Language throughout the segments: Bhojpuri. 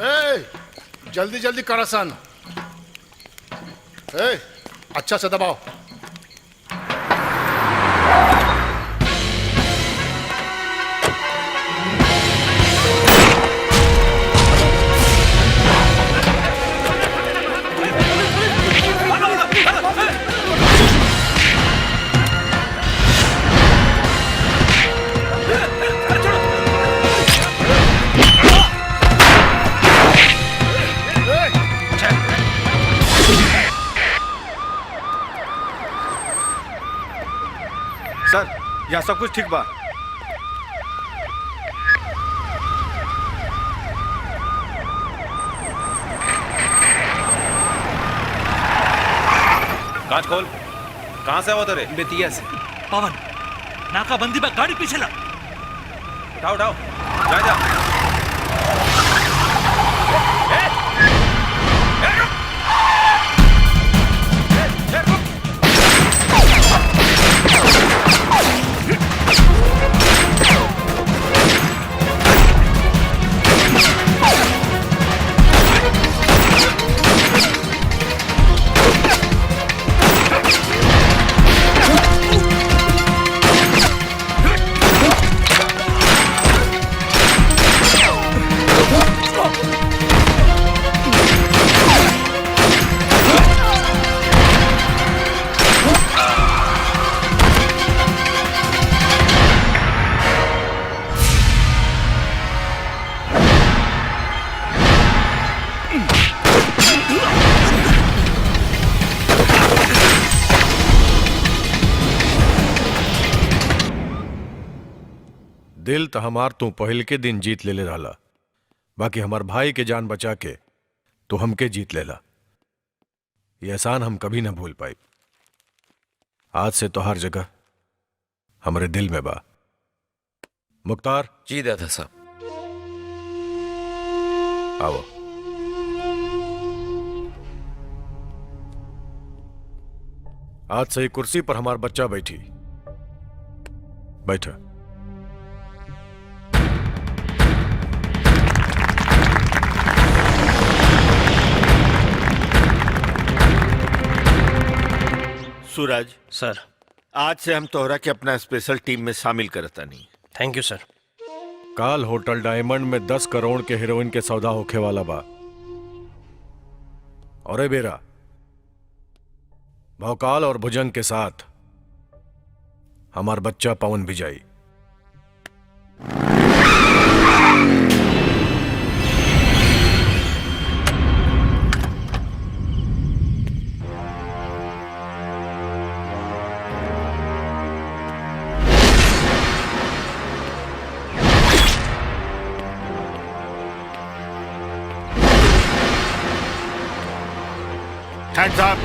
ए, जल्दी जल्दी करो सन। ए, अच्छा से दबाओ। सर, यहाँ सब कुछ ठीक बा। कांच खोल। कहाँ से आवा तेरे? बेतिया से। पवन, नाकाबंदी में गाड़ी पीछे ला। उठाओ उठाओ, जा जा। दिल तो हमार तू पहल के दिन जीत ले रहा, बाकी हमार भाई के जान बचा के तो हमके जीत लेला। ये एहसान हम कभी ना भूल पाई। आज से तो हर जगह हमारे दिल में बा। मुख्तार जी दादा साहब। आओ। आज से कुर्सी पर हमार बच्चा बैठी। बैठा। सूरज सर, आज से हम तोहरा के अपना स्पेशल टीम में शामिल करता नहीं। Thank you sir. काल होटल डायमंड में 10 करोड़ के हीरोइन के सौदा होखे वाला बा। और बेरा भौकाल और भुजंग के साथ हमार बच्चा पवन भी जाई। Hands up.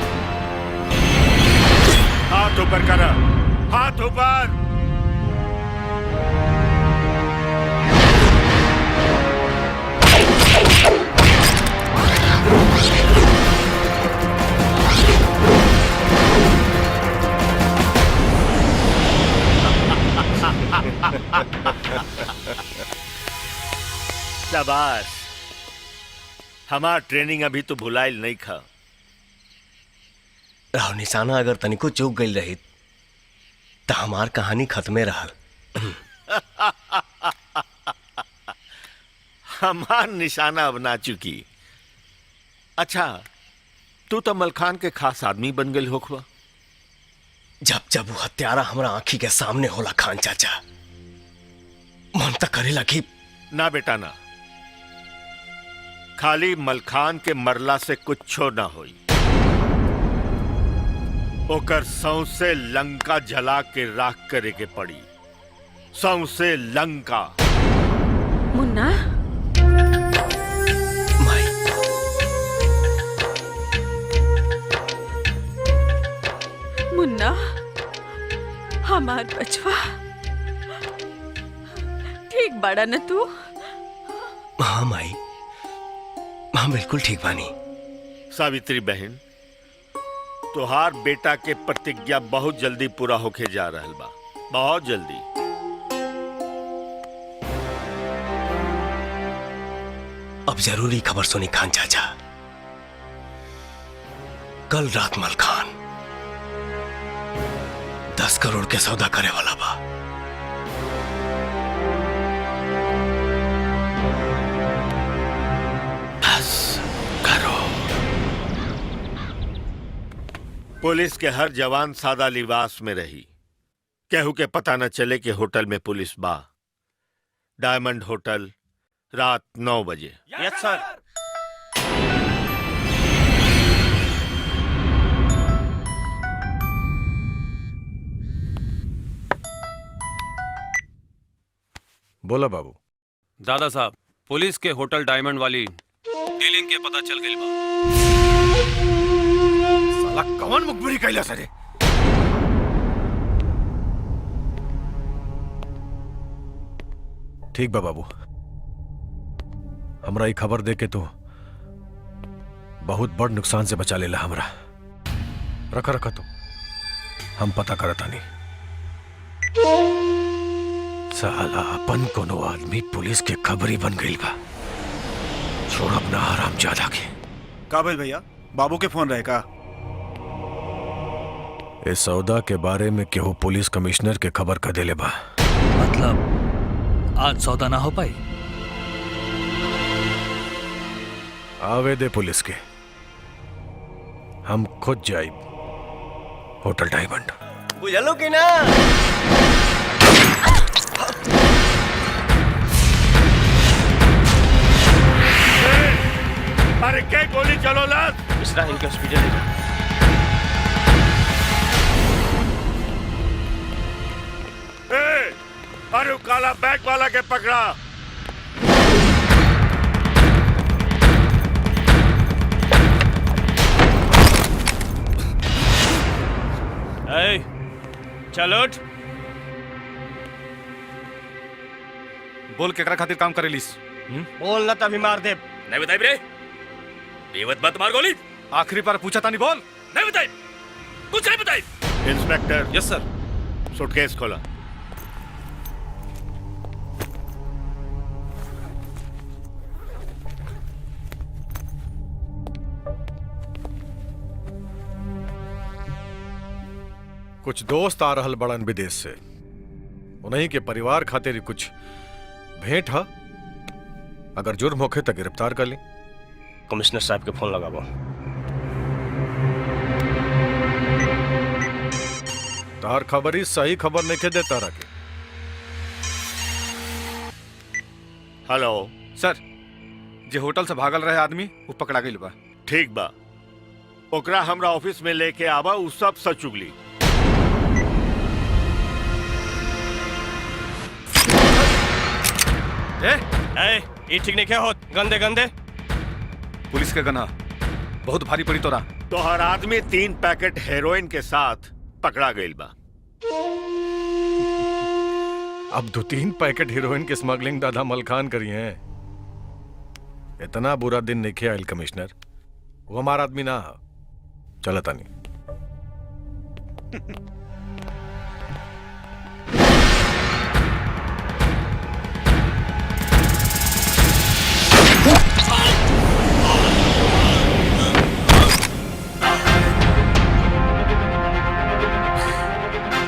हाथ ऊपर कर, हाथ ऊपर। शाबाश, हमार ट्रेनिंग अभी तो भुलाइल नहीं खा। राव निशाना अगर तनिको चूक गई रही तो हमार कहानी खत्मे रहल। हमार निशाना अब ना चुकी। अच्छा, तू तो मलखान के खास आदमी बन गई होखवा। जब जब वो हत्यारा हमारा आंखी के सामने होला खान चाचा, मन तक करे लगी। ना बेटा ना, खाली मलखान के मरला से कुछो ना होई। ओकर सौंसे लंका जला के राख करे के पड़ी। सौंसे लंका। मुन्ना, माई, मुन्ना, हमार बचवा ठीक बड़ा न तू? हाँ माई, हाँ बिल्कुल ठीक बानी। सावित्री बहन, तुहार बेटा के प्रतिज्ञा बहुत जल्दी पूरा होके जा रहल बा। बहुत जल्दी। अब जरूरी खबर सुनी खान चाचा। कल रात मलखान 10 करोड़ के सौदा करे वाला बा। पुलिस के हर जवान सादा लिबास में रही, केहू के पता न चले कि होटल में पुलिस बा। डायमंड होटल, रात 9 बजे। यस सर। बोला बाबू। दादा साहब, पुलिस के होटल डायमंड वाली डीलिंग के पता चल गई बा। साला कौन मुखबिरी कैला सरे? ठीक बा बाबू, हमरा ई खबर दे के तो बहुत बड़ नुकसान से बचा लेला हमरा। रखा रखा तो हम पता करता नहीं। साला अपन कोनो आदमी पुलिस के खबरी बन गई बा। छोड़ अपना आराम ज्यादा के। काबिल भैया, बाबू के फोन रहेगा। इस सौदा के बारे में केहू पुलिस कमिश्नर के खबर कर देले बा। मतलब आज सौदा ना हो पाई? आवे दे पुलिस के, हम खुद जाई होटल डायमंड। बुझलो कि ना? अरे क्या गोली चलो लाश? मिश्रा इनके हॉस्पिटल ले जाओ। अरे वो काला बैग वाला के पकड़ा। चलो बोल केकरा खातिर काम करेलिस? बोल ना तभी मार दे। नहीं बताई रे, बेवत मत मार गोली। आखिरी बार पूछा था, नहीं बोल। नहीं बताई, कुछ नहीं बताई। इंस्पेक्टर। यस सर। सूटकेस खोला। कुछ दोस्त आ रहल बड़न विदेश से, उन्हीं के परिवार खातिर कुछ भेंट है। अगर जुर्म होखे तो गिरफ्तार कर ली। कमिश्नर साहब के फोन लगाबो। तार खबरी सही खबर नहीं के देता रखे। हेलो सर, जे होटल से भागल रहे आदमी वो पकड़ा गई बा। ठीक बा, ओकरा हमरा ऑफिस में लेके आवा। उ सब सच उगली। ये ठीक नहीं क्या होत? गंदे गंदे पुलिस के गना बहुत भारी पड़ी तोरा। तो हर आदमी 3 पैकेट हेरोइन के साथ पकड़ा गई बा। अब 2-3 पैकेट हीरोइन की स्मगलिंग दादा मलखान करी हैं। इतना बुरा दिन नहीं खे आयल कमिश्नर। वो हमारा आदमी ना चलता नहीं।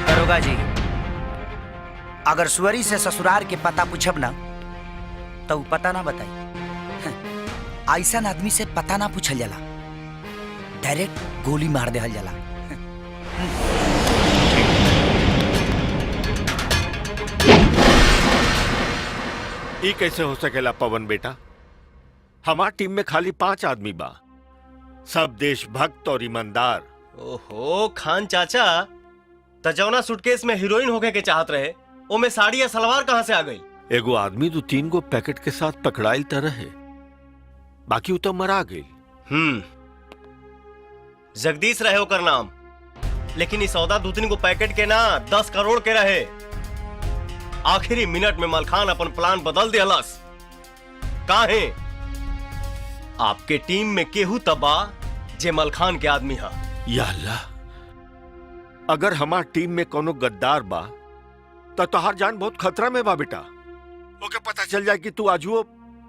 दरोगा जी, अगर सुअरी से ससुराल के पता पूछब ना तो उ पता ना बताई। ऐसा आदमी से पता ना पूछल जाला, डायरेक्ट गोली मार देहल जाला। ये कैसे हो सकेला पवन बेटा? हमार टीम में खाली 5 आदमी बा, सब देशभक्त और ईमानदार। ओहो खान चाचा, तजौना सूटकेस में हीरोइन होके के चाहत रहे, ओ में साड़ी या सलवार कहां से आ गई? एगो आदमी 2-3 गो पैकेट के साथ पकड़ाइल तरह है, बाकी वो तो मरा गई। जगदीश रहे ओकर नाम, लेकिन इस सौदा 2-3 गो पैकेट के ना 10 करोड़ के रहे। आखिरी मिनट में मलखान अपन प्लान बदल दियालस। काहे? आपके टीम में केहू तबा जे मलखान के आदमी हा। या अल्लाह, अगर हमार टीम में कोनो गद्दार बा तो तोहार जान बहुत खतरा में बा बेटा। ओके पता चल जाए कि तू आजुओ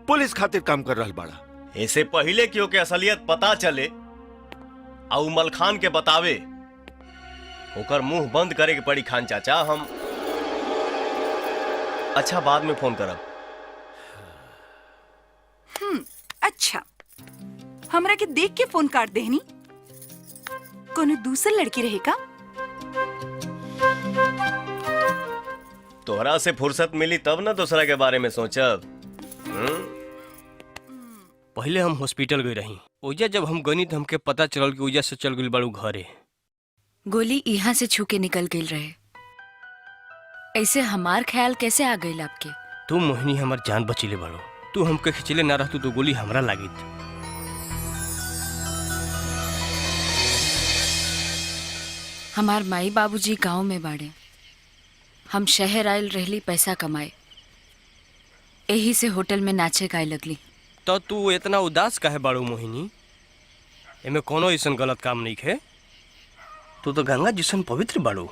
पुलिस खातिर काम कर रहल बाड़ा। ऐसे पहले क्यों के असलियत पता चले और मलखान के बतावे, ओकर मुंह बंद करे के पड़ी खान चाचा। हम अच्छा बाद में फोन करब। अच्छा, हमरा के देख के फोन काट देहनी। कोनो दूसर लड़की रहेगा? तोहरा से फुर्सत मिली तब ना दूसरा के बारे में सोचब। पहले हम हॉस्पिटल गई रही। ओजा जब हम गनी तो हमके पता चलल कि ओजा से चल गई बाड़ू घरे। गोली यहाँ से छू के निकल गई रहे, ऐसे हमार ख्याल कैसे आ गई आपके? तू मोहिनी हमार जान बचीले बाड़ू। तू हमके खिंचले ना रहतू तो गोली हमरा लागित। हमार माई बाबूजी गांव में बाड़े, हम शहर आयल रहली पैसा कमाए, यही से होटल में नाचे गाए लगली। तो तू इतना उदास काहे बाड़ू मोहिनी? एमे कोनो ऐसा गलत काम नहीं है। तू तो गंगा जिसन पवित्र बाड़ू।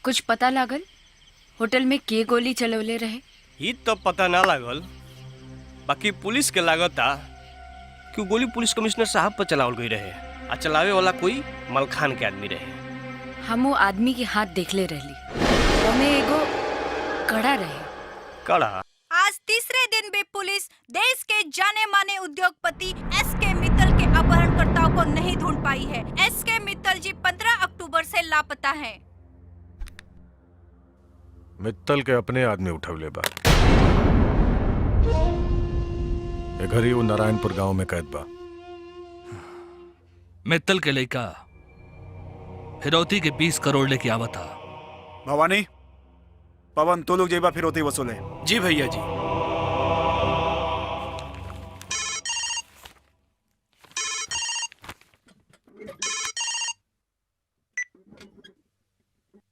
कुछ पता लागल होटल में के गोली चलवले रहे? ये तो पता ना लागल, बाकी पुलिस के लागता कि गोली पुलिस कमिश्नर साहब पर चलावल गई रहे आ चलावे वाला कोई मलखान के आदमी रहे। हम वो आदमी के हाथ देखले रहली, ओमे एगो कड़ा रहे। कड़ा? आज तीसरे दिन भी पुलिस देश के जाने माने उद्योगपति एसके मित्तल के अपहरणकर्ताओं को नहीं ढूंढ पाई है। एसके मित्तल जी 15 अक्टूबर से लापता हैं। मित्तल के अपने आदमी उठवले बा। ए घरी वो नारायणपुर गांव में कैद बा। मित्तल के लड़का फिरौती के 20 करोड़ लेके आवता। भवानी, पवन, तो लोग जेबा फिरौती वसूले। जी भैया जी।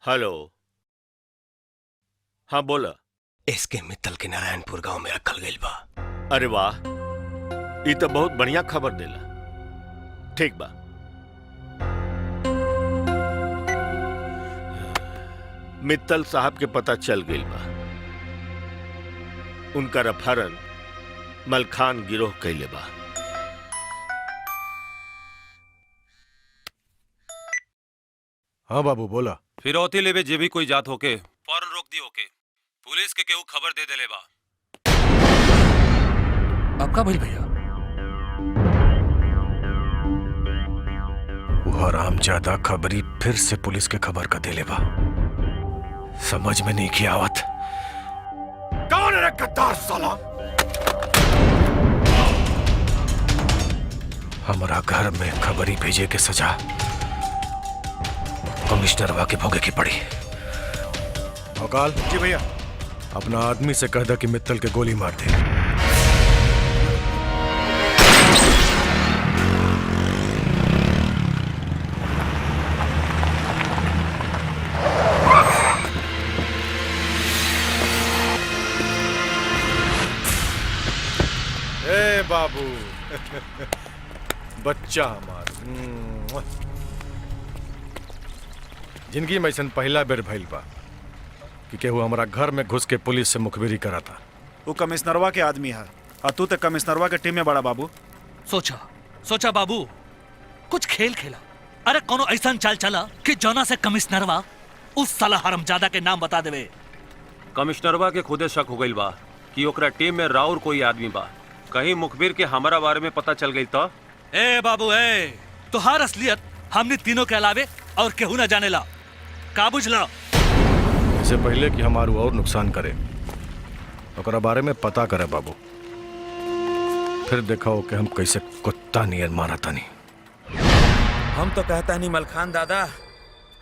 हेलो, हाँ बोला। एसके मित्तल के नारायणपुर गांव में रखल गइल बा। अरे वाह, ये तो बहुत बढ़िया खबर देला। ठीक बा। मित्तल साहब के पता चल गई बा। उनका अपहरण मलखान गिरोह कैले बा। हाँ बाबू बोला। फिरौती लेवे जे भी कोई जात होके फौरन रोक दी होके। पुलिस के केहू खबर दे देले बा। आपका भाई भैया वो हरामजादा खबरी फिर से पुलिस के खबर का देले बा। समझ में नहीं की आवत। कौन है गद्दार साला? हमारा घर में खबरी भेजे के सजा कमिश्नरवा के भोगे की पड़ी। अकाल जी भैया। अपना आदमी से कह दे कि मित्तल के गोली मार दे। ए बाबू बच्चा हमार जिंदगी में ऐसा पहला बेर भइल बा कि केहू हमारा घर में घुस के पुलिस से मुखबिरी करा था। वो कमिश्नरवा के आदमी है और तू तो कमिश्नरवा के टीम में बड़ा बाबू। सोचा बाबू, कुछ खेल खेला। अरे कोनो ऐसा चाल चला कि जोना से कमिश्नरवा उस साला हरामजादा के नाम बता देवे। कमिश्नरवा के खुदे शक हो गइल बा कि ओकरा टीम में राउर कोई आदमी बा। कहीं मुखबिर के हमारा बारे में पता चल गई तो? ए बाबू ए, तुहार असलियत हमने तीनों के अलावे और केहू ना जाने ला। का बुझला? इससे पहले कि हमारू और नुकसान करे ओकरा बारे में पता करे बाबू, फिर दिखाओ कि हम कैसे कुत्ता नियर मारा तानी। हम तो कहता नहीं मलखान दादा,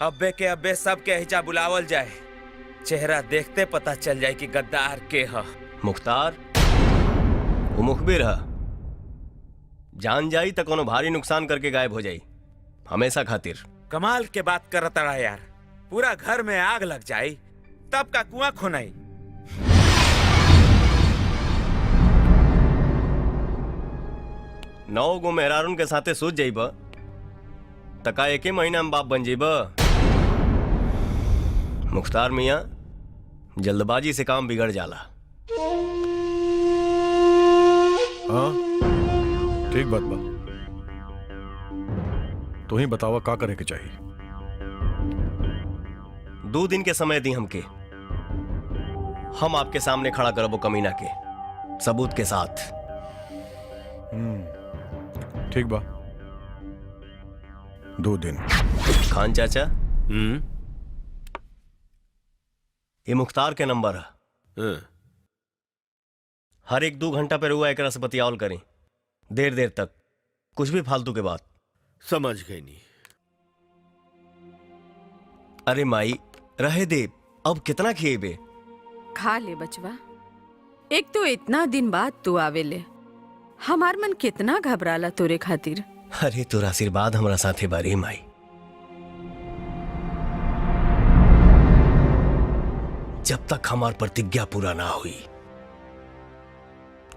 अब्बे के अब्बे सब के हिजा बुलावल जाए। चेहरा देखते पता चल जाए कि गद्दार के ह। मुख्तार वो मुखबिर है, जान जाई तो कोनो भारी नुकसान करके गायब हो जाई हमेशा खातिर। कमाल के बात करता रहा यार। पूरा घर में आग लग जाई तब का कुआं खोनाई। नौ गो मेहरारून के साथे सूझ जाइब तका एक ही महीना में बाप बन जाइब। मुख्तार मियाँ, जल्दबाजी से काम बिगड़ जाला। हाँ ठीक बात बा। तो ही बतावा का करे के चाहिए। 2 दिन के समय दी हमके, हम आपके सामने खड़ा करबो कमीना के सबूत के साथ। ठीक बा, 2 दिन। खान चाचा, ये मुख्तार के नंबर है। हर 1-2 घंटा पे रुआ एकरा से बतियावल करें, देर देर तक, कुछ भी फालतू के बात। समझ गई नहीं। अरे माई रहे दे, अब कितना खिएबे? खा ले बचवा, एक तो इतना दिन बाद तू आवेले, हमार मन कितना घबराला तोरे खातिर। अरे तोरा आशीर्वाद हमरा साथे बारी माई। जब तक हमार प्रतिज्ञा पूरा ना हुई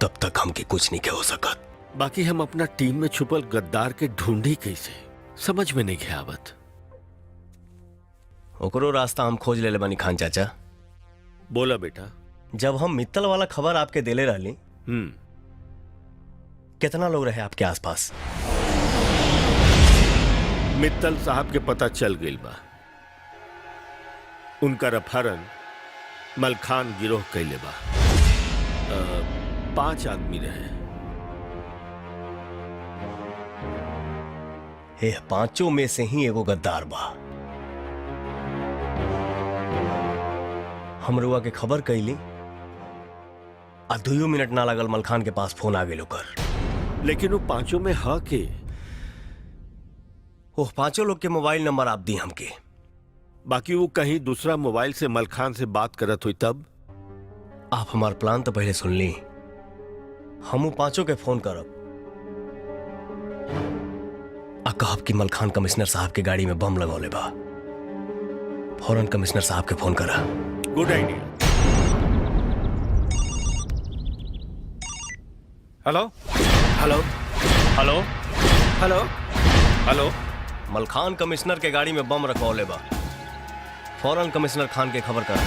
तब तक हमके कुछ नहीं हो सकत। बाकी हम अपना टीम में छुपल गद्दार के ढूंढी कैसे, समझ में नहीं गया आवत। ओकरो रास्ता हम खोज ले बानी खान चाचा। बोला बेटा। जब हम मित्तल वाला खबर आपके देले रहली, कितना लोग रहे आपके आसपास? मित्तल साहब के पता चल गई बा, उनका अपहरण मलखान गिरोह कैले बा। 5 आदमी रहे। हे 5 में से ही एगो गद्दार बा। हम रुआ के खबर कैली, 2 मिनट ना लगल मलखान के पास फोन आ गए ओकर। लेकिन वो 5 में हा के? वो 5 लोग के मोबाइल नंबर आप दी हमके। बाकी वो कहीं दूसरा मोबाइल से मलखान से बात करत हुई तब? आप हमार प्लान तो पहले सुन ली। हम 5 के फोन करब आ कहब कि मलखान कमिश्नर साहब के गाड़ी में बम लगौले बा। फौरन कमिश्नर साहब के फोन करा। Good idea. Hello hello hello hello hello. Malkhan commissioner के गाड़ी में बम रखौले बा, फौरन कमिश्नर खान के खबर करा।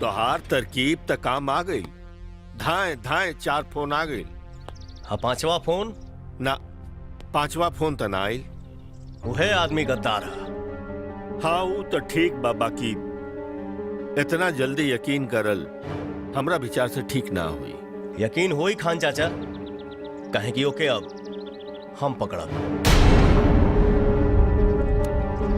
तोहार तरकीब तक काम आ गई। धाए धाए 4 फोन आ गई। हाँ 5वां फोन ना, 5वां फोन तो ना आई। वह आदमी गद्दार है। हाँ वो तो ठीक बा, बाकी इतना जल्दी यकीन करल हमरा विचार से ठीक ना हुई। यकीन होई खान चाचा, कहे कि ओके अब हम पकड़ब।